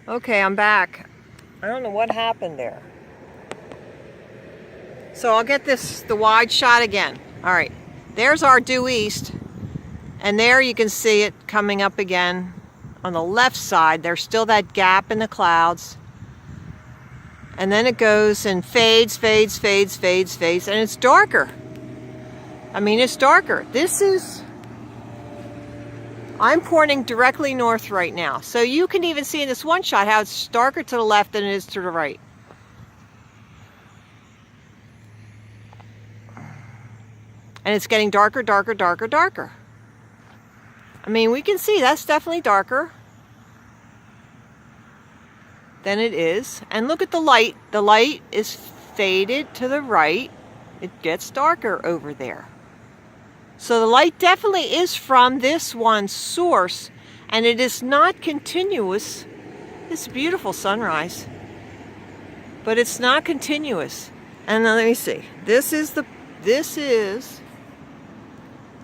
Okay, I'm back. I don't know what happened there. So I'll get the wide shot again. All right, there's our due east. And there you can see it coming up again. On the left side, there's still that gap in the clouds. And then it goes and fades, fades, fades, fades, fades, and it's darker. I mean, it's darker. I'm pointing directly north right now. So you can even see in this one shot how it's darker to the left than it is to the right. And it's getting darker, darker, darker, darker. I mean, we can see that's definitely darker than it is. And look at the light. The light is faded to the right. It gets darker over there. So the light definitely is from this one source, and it is not continuous. It's a beautiful sunrise, but it's not continuous. And now let me see.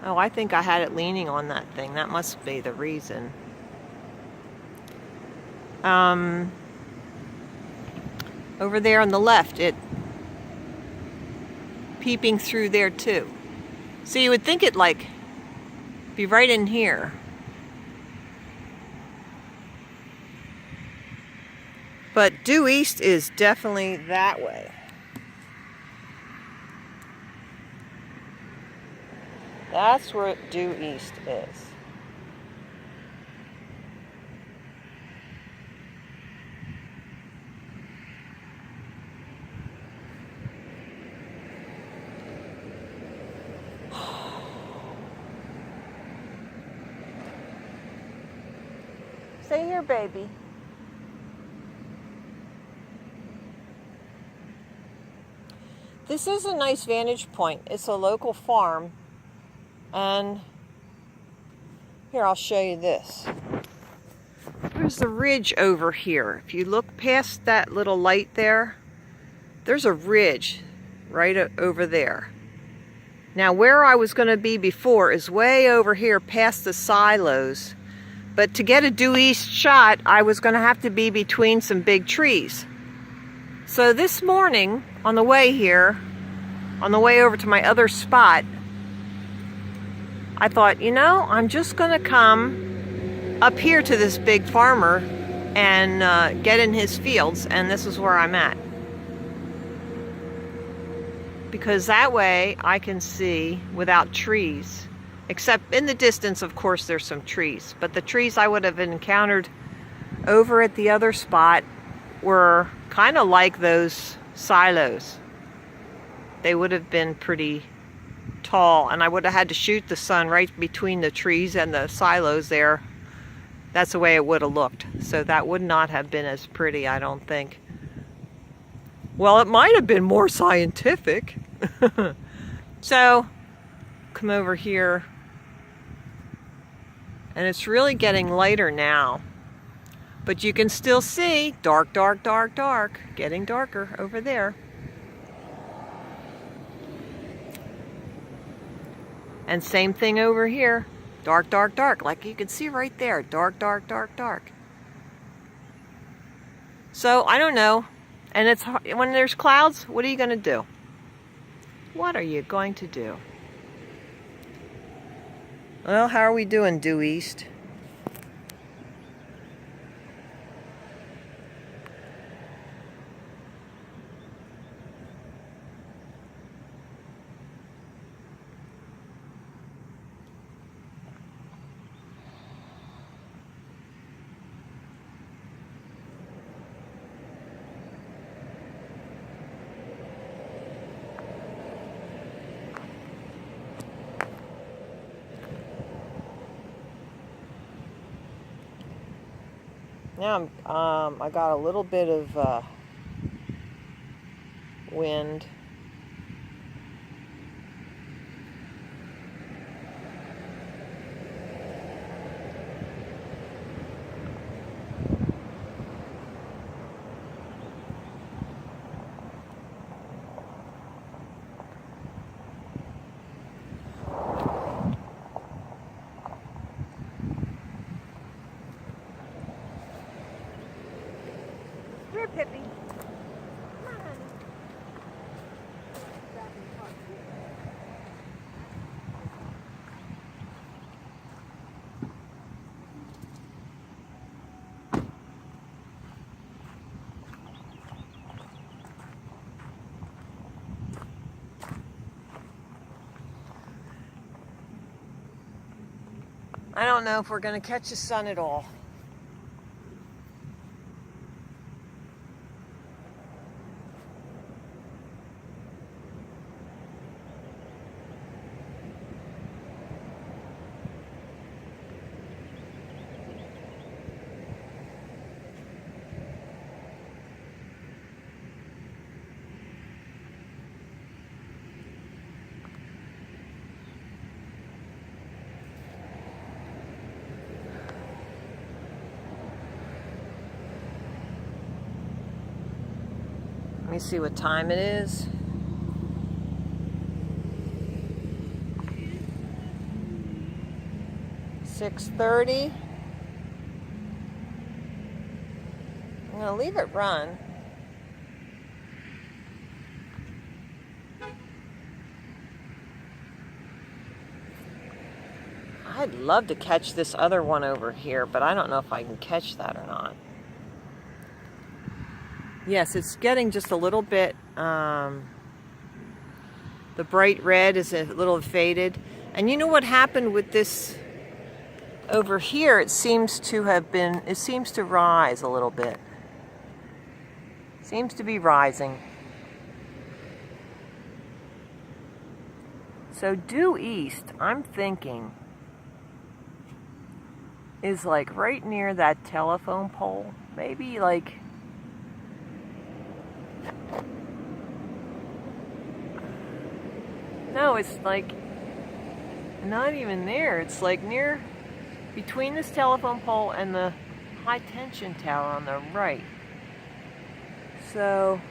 Oh, I think I had it leaning on that thing. That must be the reason. Over there on the left, it peeping through there too. So you would think it like be right in here. But due east is definitely that way. That's where due east is. Stay here, baby. This is a nice vantage point. It's a local farm. And here, I'll show you this. There's the ridge over here. If you look past that little light there, there's a ridge right over there. Now, where I was going to be before is way over here past the silos. But to get a due east shot, I was going to have to be between some big trees. So this morning, on the way here, on the way over to my other spot, I thought, you know, I'm just going to come up here to this big farmer and get in his fields, and this is where I'm at. Because that way I can see without trees. Except in the distance, of course, there's some trees. But the trees I would have encountered over at the other spot were kind of like those silos. They would have been pretty tall, and I would have had to shoot the sun right between the trees and the silos there. That's the way it would have looked. So that would not have been as pretty, I don't think. Well, it might have been more scientific. So, come over here. And it's really getting lighter now. But you can still see dark, dark, dark, dark. Getting darker over there. And same thing over here. Dark, dark, dark. Like you can see right there. Dark, dark, dark, dark. So, I don't know. And it's when there's clouds, what are you going to do? What are you going to do? Well, how are we doing, due east? Now I got a little bit of wind. here, Pippi. Come on, honey. I don't know if we're going to catch the sun at all. Let me see what time it is. $6:30. I'm gonna leave it run. I'd love to catch this other one over here, but I don't know if I can catch that or not. Yes, it's getting just a little bit, the bright red is a little faded. And you know what happened with this over here? It seems to rise a little bit. Seems to be rising. So due east, I'm thinking, is like right near that telephone pole. Maybe like, no, it's like not even there. It's like near between this telephone pole and the high tension tower on the right. So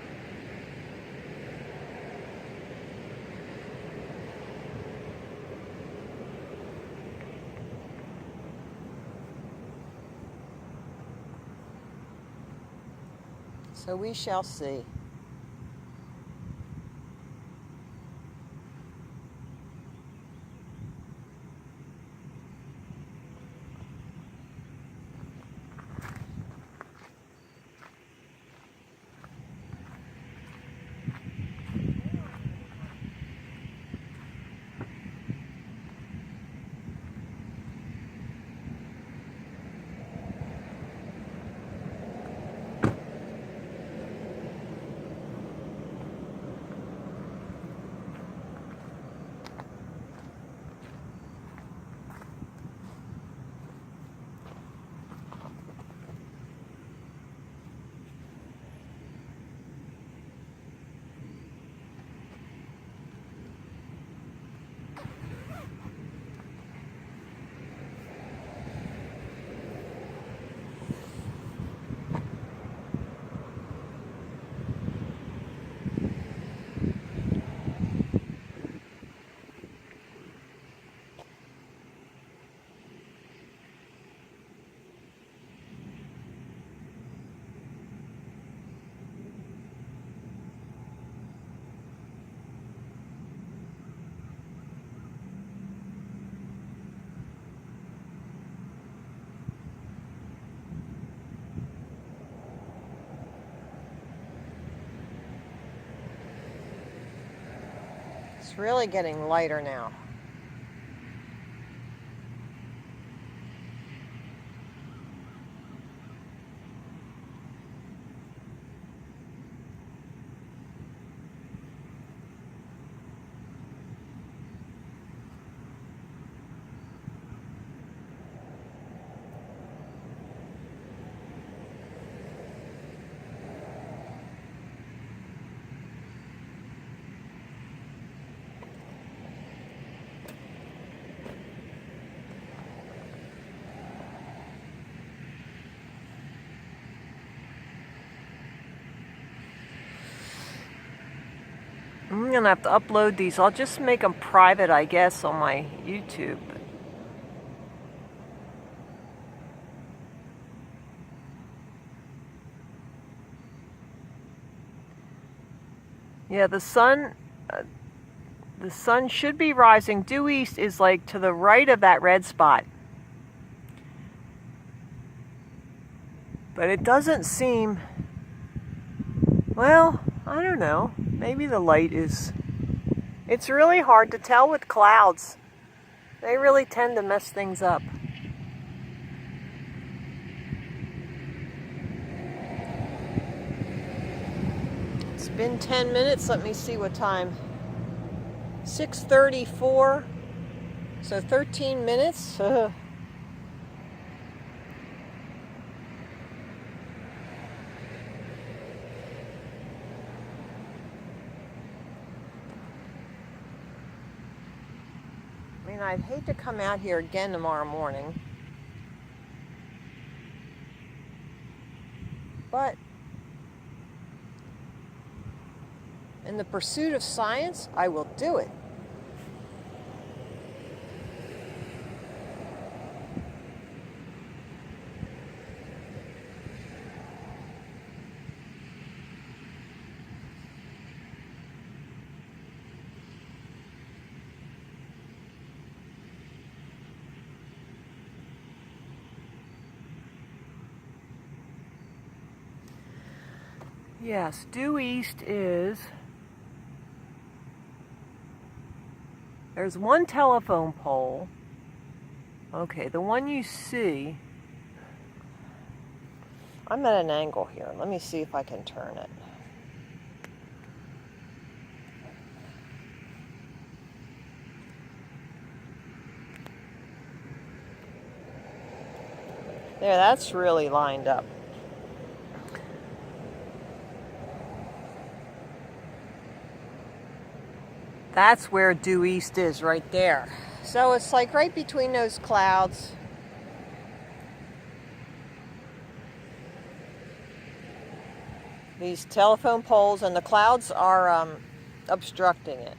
we shall see. It's really getting lighter now. I'm gonna have to upload these. I'll just make them private, I guess, on my YouTube. Yeah, the sun should be rising. Due east is like to the right of that red spot. But it doesn't seem, well, I don't know. Maybe the light is, it's really hard to tell with clouds. They really tend to mess things up. It's been 10 minutes. Let me see what time. 6:34. So 13 minutes. I mean, I'd hate to come out here again tomorrow morning. But in the pursuit of science, I will do it. Yes, due east is, there's one telephone pole. Okay, the one you see, I'm at an angle here. Let me see if I can turn it. There, that's really lined up. That's where due east is, right there. So it's like right between those clouds. These telephone poles, and the clouds are obstructing it.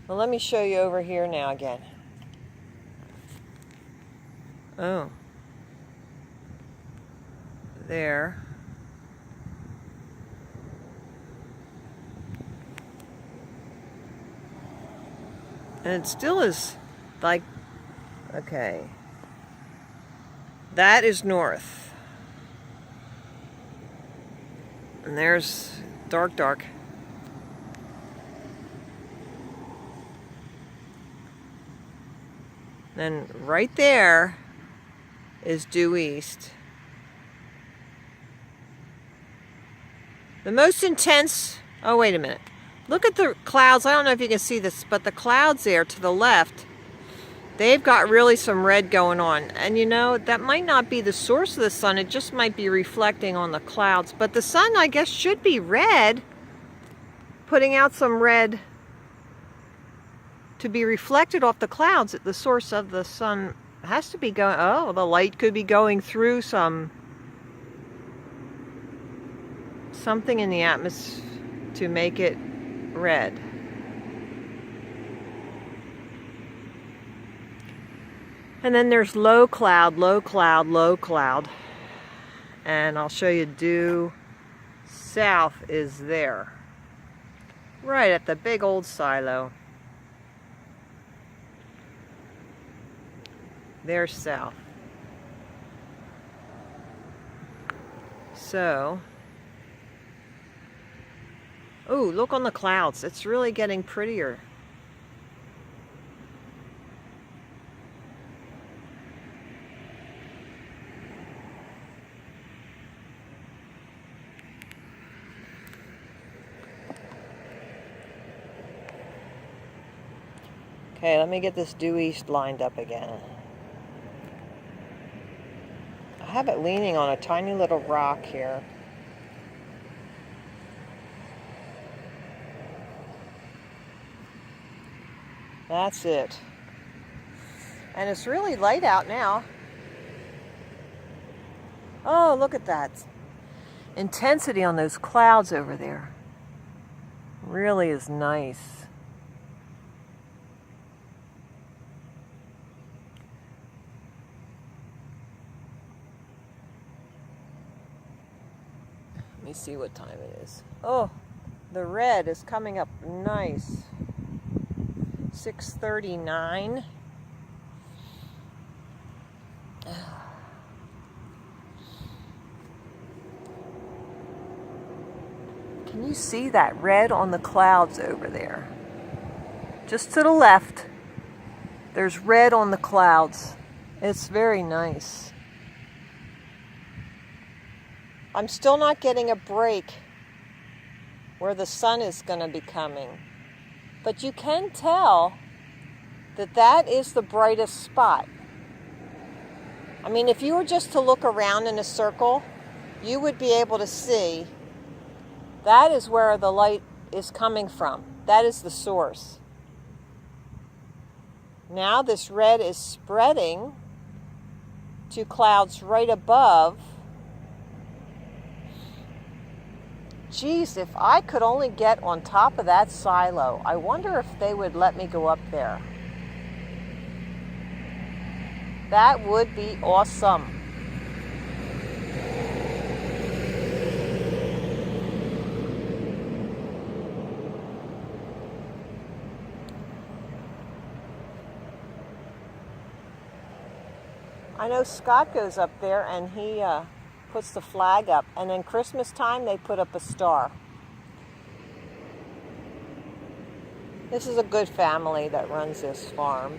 Well, let me show you over here now again. Oh. There. And it still is like, okay. That is north. And there's dark, dark. Then right there is due east. The most intense, oh wait a minute. Look at the clouds. I don't know if you can see this, but the clouds there to the left, they've got really some red going on. And you know, that might not be the source of the sun. It just might be reflecting on the clouds. But the sun, I guess, should be red, putting out some red to be reflected off the clouds. The source of the sun has to be going, oh, the light could be going through something in the atmosphere to make it red. And then there's low cloud, low cloud, low cloud. And I'll show you due south is there. Right at the big old silo. There's south. So, ooh, look on the clouds. It's really getting prettier. Okay, let me get this due east lined up again. I have it leaning on a tiny little rock here. That's it. And it's really light out now. Oh, look at that. Intensity on those clouds over there. Really is nice. Let me see what time it is. Oh, the red is coming up nice. 6:39. Can you see that red on the clouds over there? Just to the left, there's red on the clouds. It's very nice. I'm still not getting a break where the sun is going to be coming. But you can tell that that is the brightest spot. I mean, if you were just to look around in a circle, you would be able to see that is where the light is coming from. That is the source. Now this red is spreading to clouds right above. Geez, if I could only get on top of that silo, I wonder if they would let me go up there. That would be awesome. I know Scott goes up there and he puts the flag up, and then Christmas time they put up a star. This is a good family that runs this farm.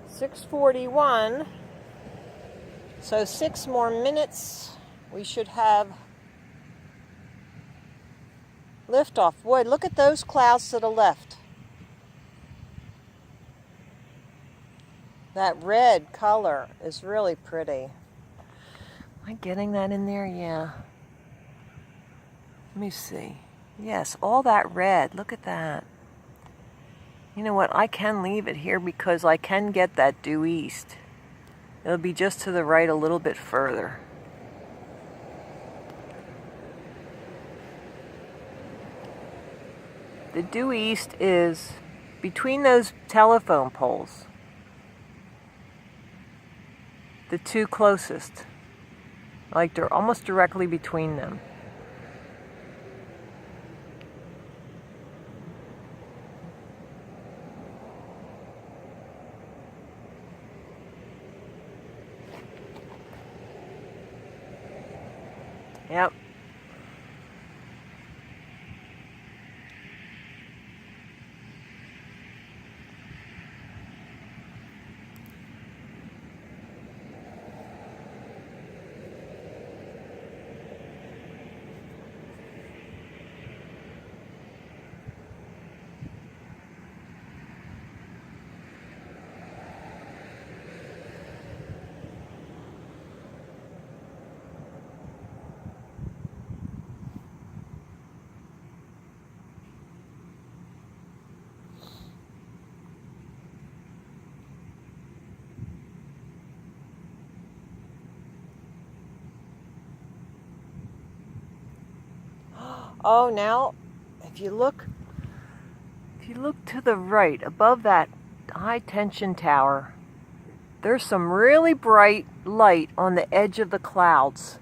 $6:41, so 6 more minutes, we should have liftoff. Boy, look at those clouds to the left. That red color is really pretty. Am I getting that in there? Yeah. Let me see. Yes, all that red. Look at that. You know what? I can leave it here because I can get that due east. It'll be just to the right a little bit further. The due east is between those telephone poles. The two closest. Like they're almost directly between them. Yep. Oh, now, if you look to the right, above that high tension tower, there's some really bright light on the edge of the clouds.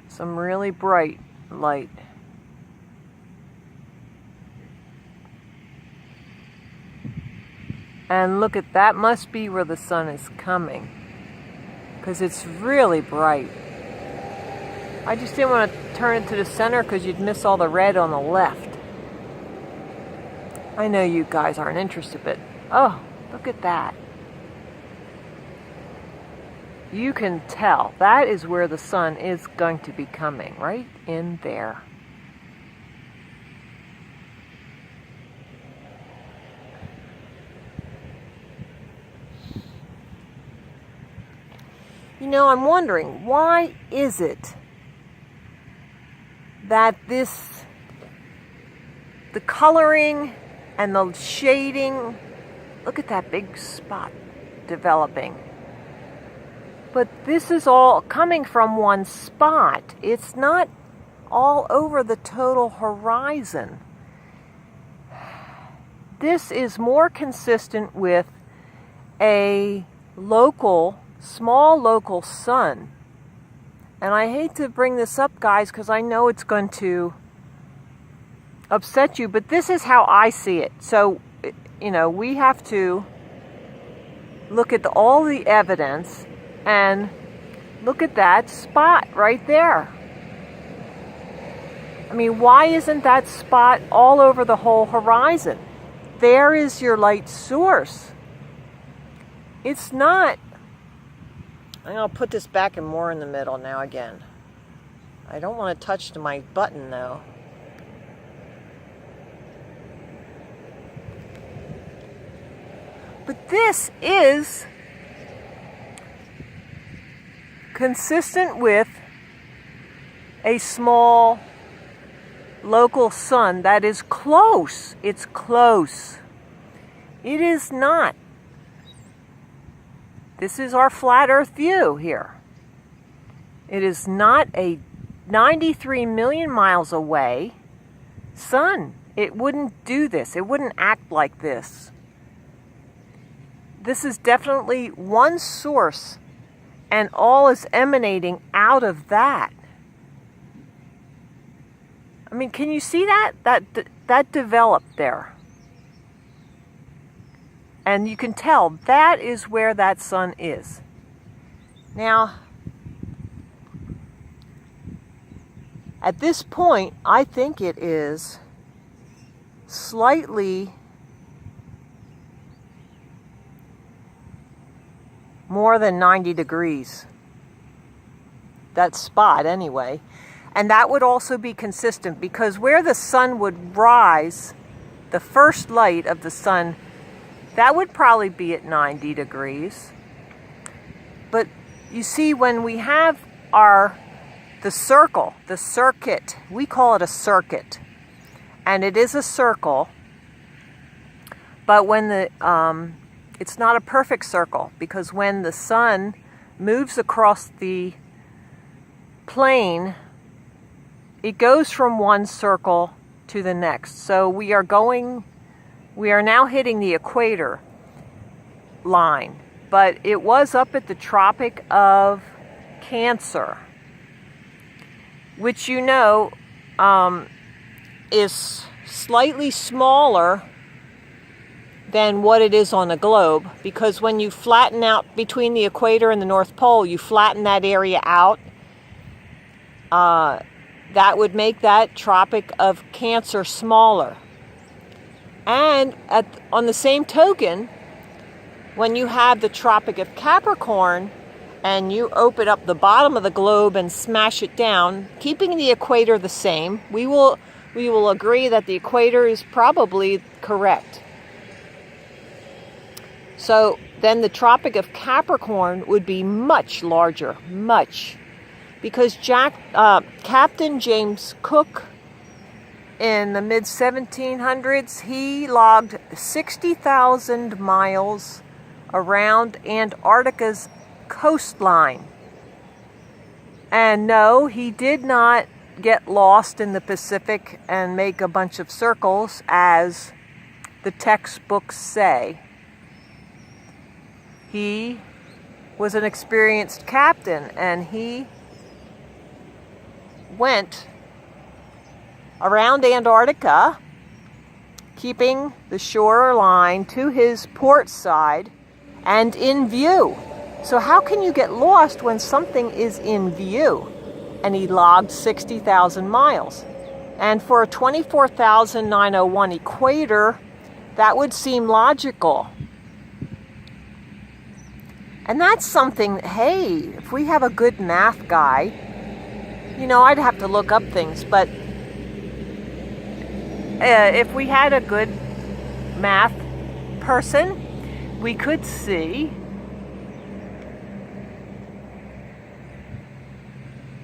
Some really bright light. And look at that, must be where the sun is coming, because it's really bright. I just didn't want to turn it to the center because you'd miss all the red on the left. I know you guys aren't interested, but oh, Look at that. You can tell that is where the sun is going to be coming, right in there. You know, I'm wondering, why is it that the coloring and the shading, look at that big spot developing. But this is all coming from one spot. It's not all over the total horizon. This is more consistent with a small local sun. And I hate to bring this up, guys, because I know it's going to upset you, but this is how I see it. So, you know, we have to look at all the evidence and look at that spot right there. I mean, why isn't that spot all over the whole horizon? There is your light source. It's not. I'm going to put this back and more in the middle now again. I don't want to touch my button though. But this is consistent with a small local sun that is close. It's close. It is not. This is our flat Earth view here. It is not a 93 million miles away sun. It wouldn't do this. It wouldn't act like this. This is definitely one source, and all is emanating out of that. I mean, can you see that? That developed there. And you can tell that is where that sun is. Now, at this point, I think it is slightly more than 90 degrees. That spot, anyway. And that would also be consistent because where the sun would rise, the first light of the sun, that would probably be at 90 degrees. But you see, when we have the circuit, we call it a circuit. And it is a circle. But when it's not a perfect circle, because when the sun moves across the plane, it goes from one circle to the next. So we are now hitting the equator line, but it was up at the Tropic of Cancer, which you know is slightly smaller than what it is on the globe, because when you flatten out between the equator and the North Pole, you flatten that area out. That would make that Tropic of Cancer smaller. And on the same token, when you have the Tropic of Capricorn and you open up the bottom of the globe and smash it down, keeping the equator the same, we will agree that the equator is probably correct. So then the Tropic of Capricorn would be much larger, much. Because Captain James Cook in the mid-1700s, he logged 60,000 miles around Antarctica's coastline. And no, he did not get lost in the Pacific and make a bunch of circles, as the textbooks say. He was an experienced captain, and he went around Antarctica, keeping the shoreline to his port side and in view. So how can you get lost when something is in view? And he logged 60,000 miles. And for a 24,901 equator, that would seem logical. And that's something, hey, if we have a good math guy, you know, I'd have to look up things, but if we had a good math person, we could see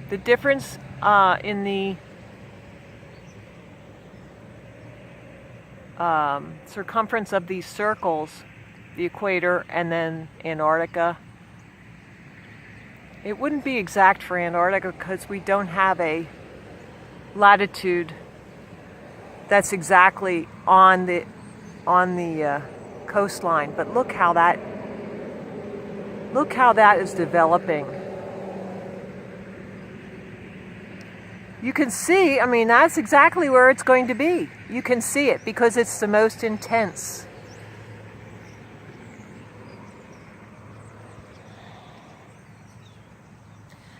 the difference in the circumference of these circles, the equator and then Antarctica. It wouldn't be exact for Antarctica because we don't have a latitude that's exactly on the coastline. But look how that is developing. You can see, I mean, that's exactly where it's going to be. You can see it because it's the most intense.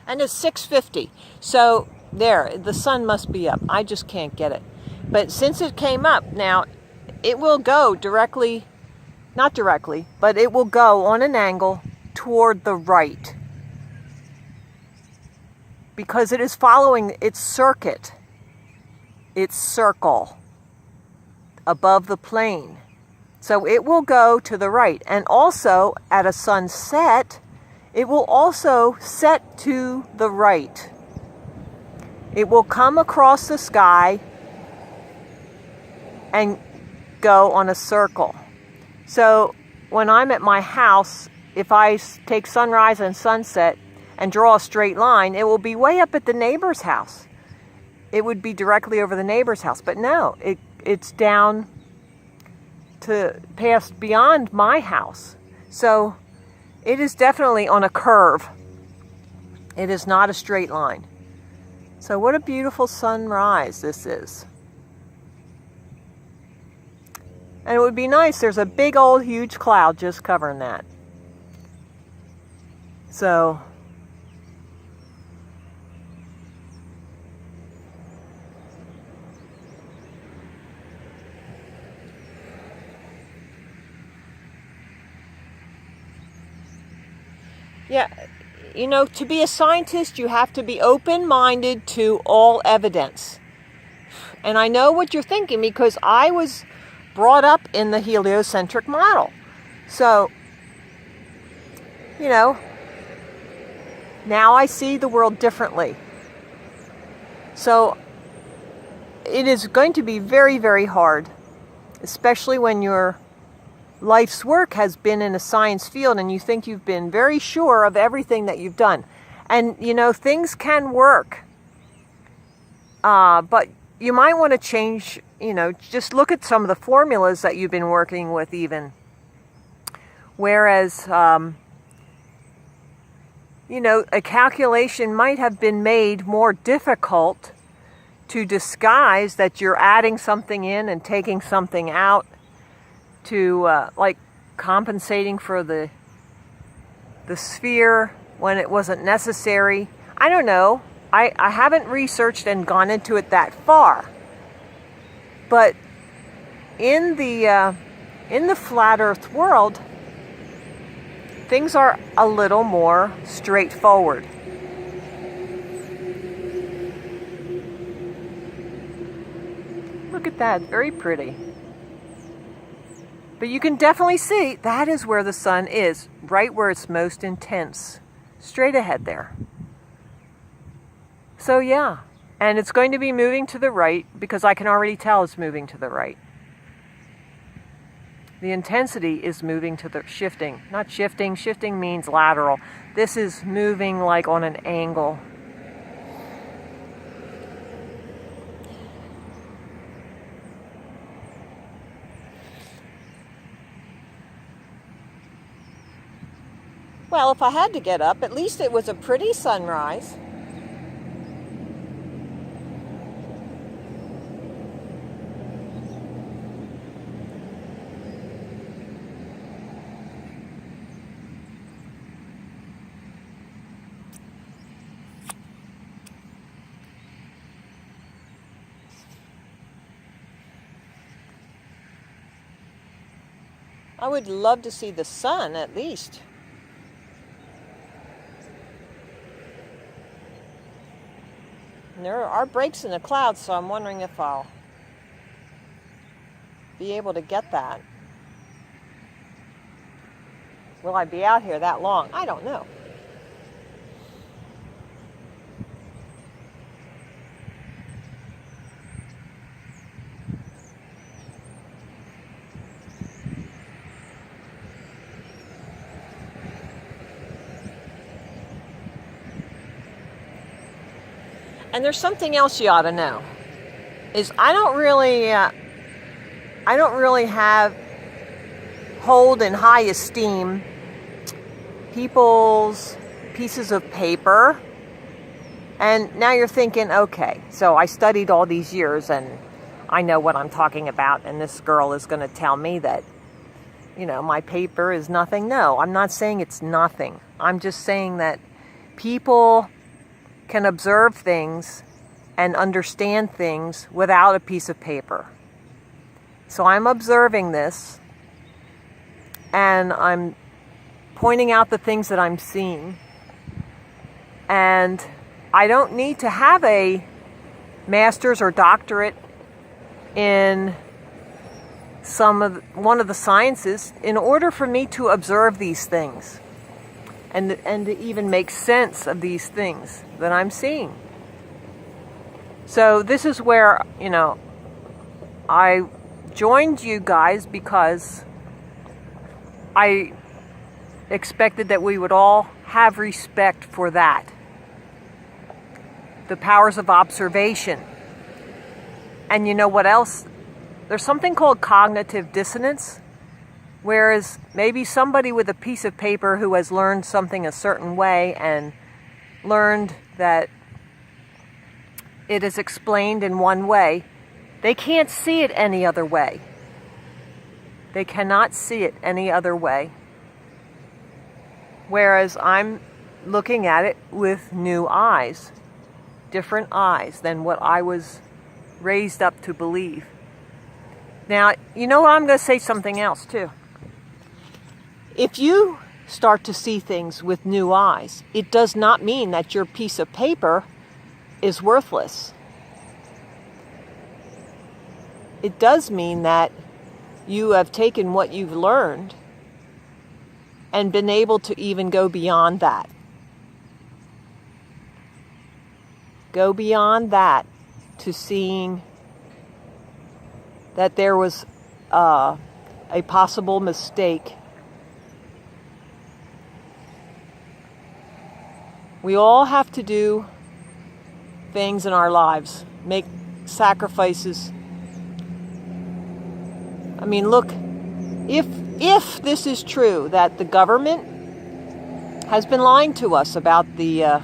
And it's 6:50, so there, the sun must be up. I just can't get it. But since it came up, now it will go directly, not directly, but it will go on an angle toward the right. Because it is following its circuit, its circle above the plane. So it will go to the right. And also at a sunset, it will also set to the right. It will come across the sky and go on a circle. So when I'm at my house, if I take sunrise and sunset and draw a straight line, it will be way up at the neighbor's house. It would be directly over the neighbor's house. But no, it's down to past beyond my house. So it is definitely on a curve. It is not a straight line. So what a beautiful sunrise this is. And it would be nice, there's a big old huge cloud just covering that. So yeah, you know, to be a scientist, you have to be open-minded to all evidence. And I know what you're thinking because I was brought up in the heliocentric model. So, you know, now I see the world differently. So, it is going to be very, very hard, especially when your life's work has been in a science field and you think you've been very sure of everything that you've done. And, you know, things can work. But you might want to change, you know, just look at some of the formulas that you've been working with even. Whereas, you know, a calculation might have been made more difficult to disguise that you're adding something in and taking something out, to like compensating for the sphere when it wasn't necessary. I don't know. I haven't researched and gone into it that far. But in the flat Earth world, things are a little more straightforward. Look at that, very pretty. But you can definitely see that is where the sun is, right where it's most intense, straight ahead there. So yeah, and it's going to be moving to the right because I can already tell it's moving to the right. The intensity is moving to the shifting, not shifting. Shifting means lateral. This is moving like on an angle. Well, if I had to get up, at least it was a pretty sunrise. I would love to see the sun at least. there are breaks in the clouds, so I'm wondering if I'll be able to get that. Will I be out here that long? I don't know. And there's something else you ought to know, is I don't really hold in high esteem people's pieces of paper. And now you're thinking, okay, so I studied all these years and I know what I'm talking about, and this girl is going to tell me that, my paper is nothing. No, I'm not saying it's nothing. I'm just saying that people can observe things and understand things without a piece of paper. So I'm observing this, and I'm pointing out the things that I'm seeing. And I don't need to have a master's or doctorate in one of the sciences in order for me to observe these things and to even make sense of these things that I'm seeing. So this is where, I joined you guys because I expected that we would all have respect for that. The powers of observation. And you know what else? There's something called cognitive dissonance, whereas maybe somebody with a piece of paper who has learned something a certain way and learned that it is explained in one way, they can't see it any other way. They cannot see it any other way. Whereas I'm looking at it with new eyes, different eyes than what I was raised up to believe. Now, I'm going to say something else too. If you start to see things with new eyes, it does not mean that your piece of paper is worthless. It does mean that you have taken what you've learned and been able to even go beyond that. Go beyond that to seeing that there was a possible mistake. We all have to do things in our lives, make sacrifices. I mean, look, if this is true, that the government has been lying to us about the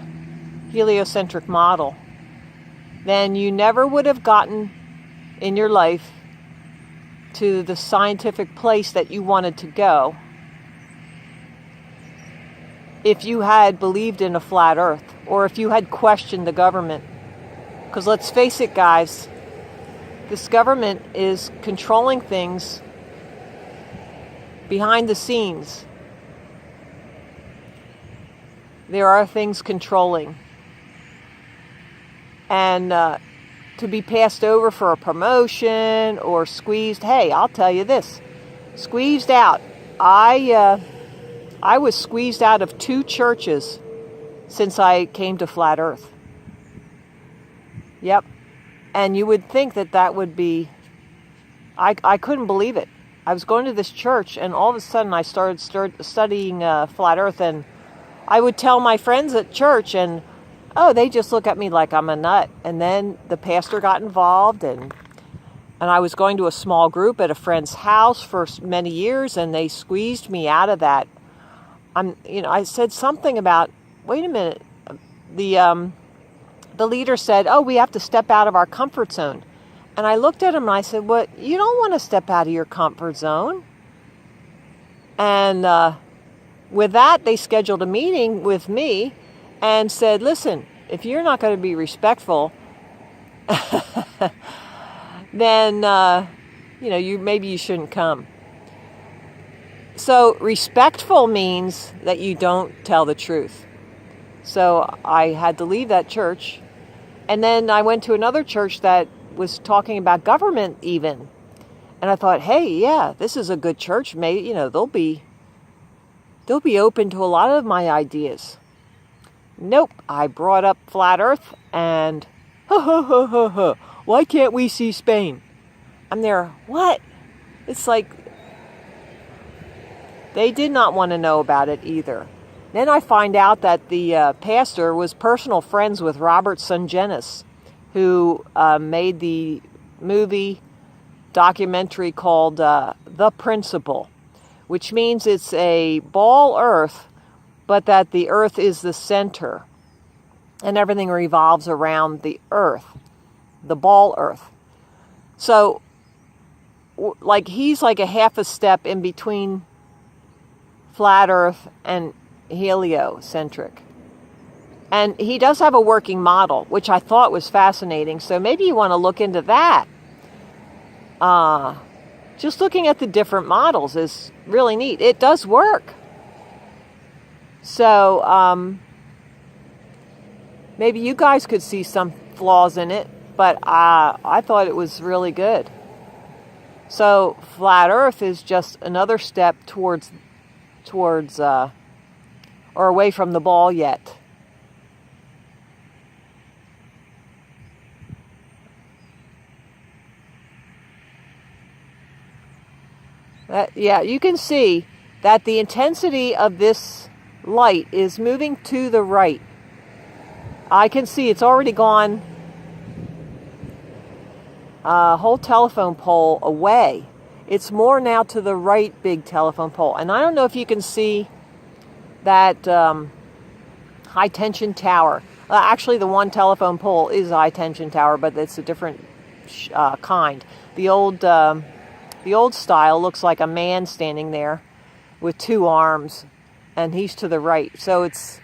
heliocentric model, then you never would have gotten in your life to the scientific place that you wanted to go if you had believed in a flat earth, or if you had questioned the government. Because let's face it, guys, this government is controlling things behind the scenes. There are things controlling. And to be passed over for a promotion or squeezed, hey, I'll tell you this, squeezed out. I was squeezed out of 2 churches since I came to Flat Earth. Yep. And you would think that would be, I couldn't believe it. I was going to this church, and all of a sudden I started studying Flat Earth, and I would tell my friends at church, and they just look at me like I'm a nut. And then the pastor got involved, and I was going to a small group at a friend's house for many years, and they squeezed me out of that. I said something about, wait a minute, the leader said, we have to step out of our comfort zone. And I looked at him and I said, well, you don't want to step out of your comfort zone. And with that, they scheduled a meeting with me and said, listen, if you're not going to be respectful, then, maybe you shouldn't come. So respectful means that you don't tell the truth. So I had to leave that church, And then I went to another church that was talking about government even. And I thought, hey, yeah, this is a good church. Maybe, they'll be open to a lot of my ideas. Nope, I brought up flat earth and why can't we see Spain? I'm there, what? It's like they did not want to know about it either. Then I find out that the pastor was personal friends with Robert Sungenis, who made the documentary called The Principle, which means it's a ball earth, but that the earth is the center and everything revolves around the earth, the ball earth. So, he's like a half a step in between flat earth and heliocentric. And he does have a working model, which I thought was fascinating. So maybe you want to look into that. Just looking at the different models is really neat. It does work. So maybe you guys could see some flaws in it, but I thought it was really good. So flat earth is just another step towards or away from the ball yet. Yeah, you can see that the intensity of this light is moving to the right. I can see it's already gone a whole telephone pole away. It's more now to the right big telephone pole. And I don't know if you can see that high tension tower. Actually, the one telephone pole is a high tension tower, but it's a different kind. The old style looks like a man standing there with two arms, and he's to the right. So it's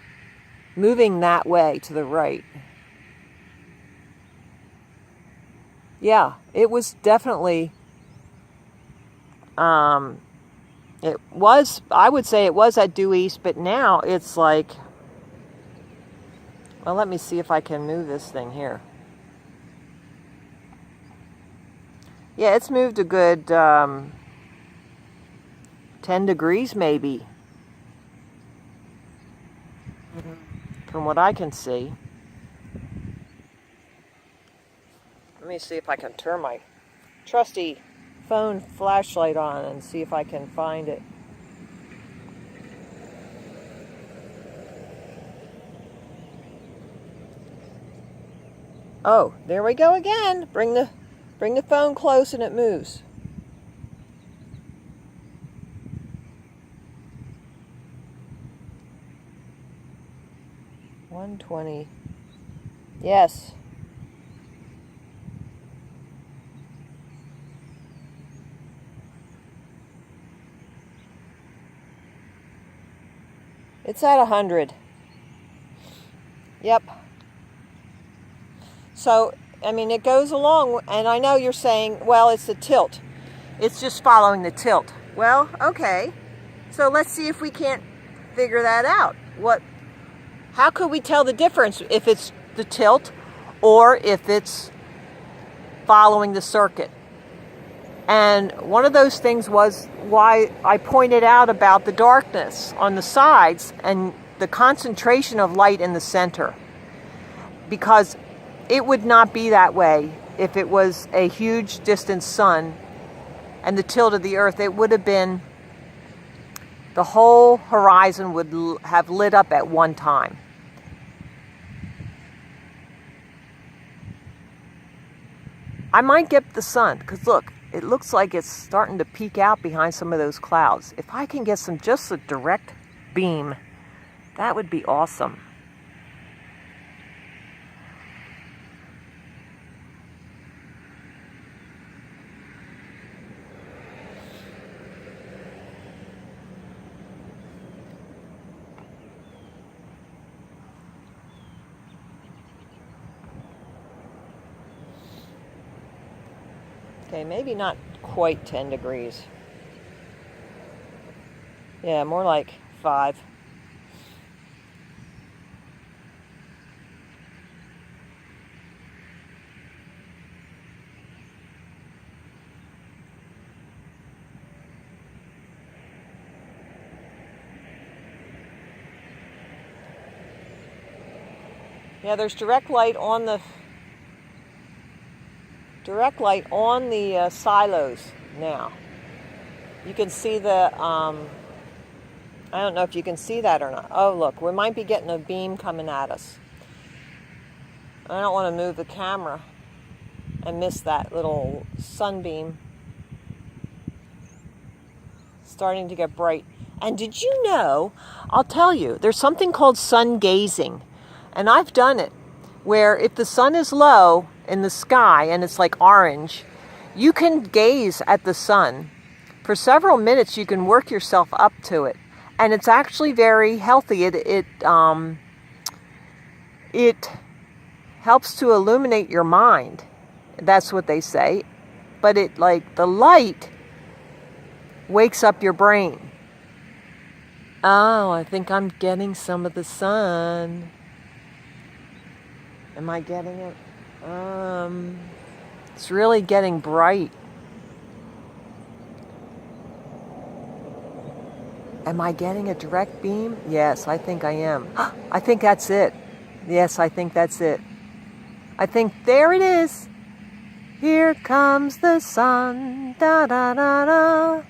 moving that way to the right. Yeah, it was definitely, I would say it was at due east, but now it's like, well, let me see if I can move this thing here. Yeah, it's moved a good 10 degrees maybe, from what I can see. Let me see if I can turn my trusty phone flashlight on and see if I can find it. Oh, there we go again. Bring the phone close and it moves. $120. Yes. It's at 100. Yep. So, I mean, it goes along, and I know you're saying, well, it's the tilt. It's just following the tilt. Well, okay. So let's see if we can't figure that out. How could we tell the difference if it's the tilt or if it's following the circuit? And one of those things was why I pointed out about the darkness on the sides and the concentration of light in the center. Because it would not be that way if it was a huge distant sun and the tilt of the earth. It would have been, the whole horizon would have lit up at one time. I might get the sun, because look, it looks like it's starting to peek out behind some of those clouds. If I can get just a direct beam, that would be awesome. Okay, maybe not quite 10 degrees. Yeah, more like 5. Yeah, there's direct light on the silos now. You can see the, I don't know if you can see that or not. Oh, look, we might be getting a beam coming at us. I don't want to move the camera and miss that little sunbeam. Starting to get bright. And did you know, I'll tell you, there's something called sun gazing. And I've done it, where if the sun is low in the sky and it's like orange, you can gaze at the sun. For several minutes, you can work yourself up to it. And it's actually very healthy. It helps to illuminate your mind. That's what they say. But the light wakes up your brain. Oh, I think I'm getting some of the sun. Am I getting it? It's really getting bright. Am I getting a direct beam? Yes, I think I am. I think that's it. Yes, I think that's it. I think there it is. Here comes the sun. Da da da da.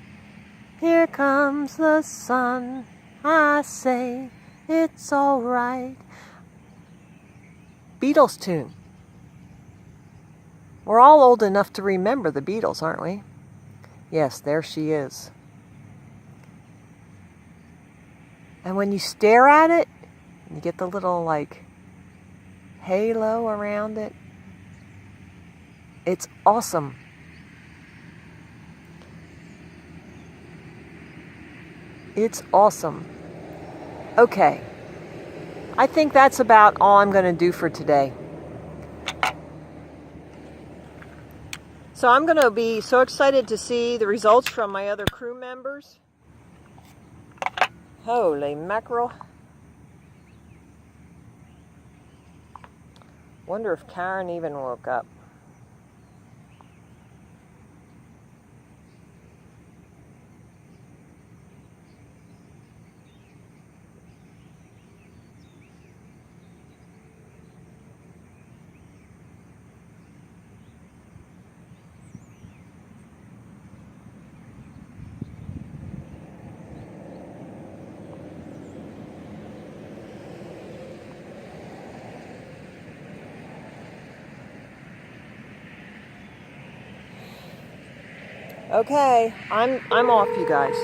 Here comes the sun. I say it's all right. Beatles tune. We're all old enough to remember the Beatles, aren't we? Yes, there she is. And when you stare at it, you get the little halo around it. It's awesome. It's awesome. Okay. I think that's about all I'm going to do for today. So I'm going to be so excited to see the results from my other crew members. Holy mackerel. Wonder if Karen even woke up. Okay, I'm off, you guys.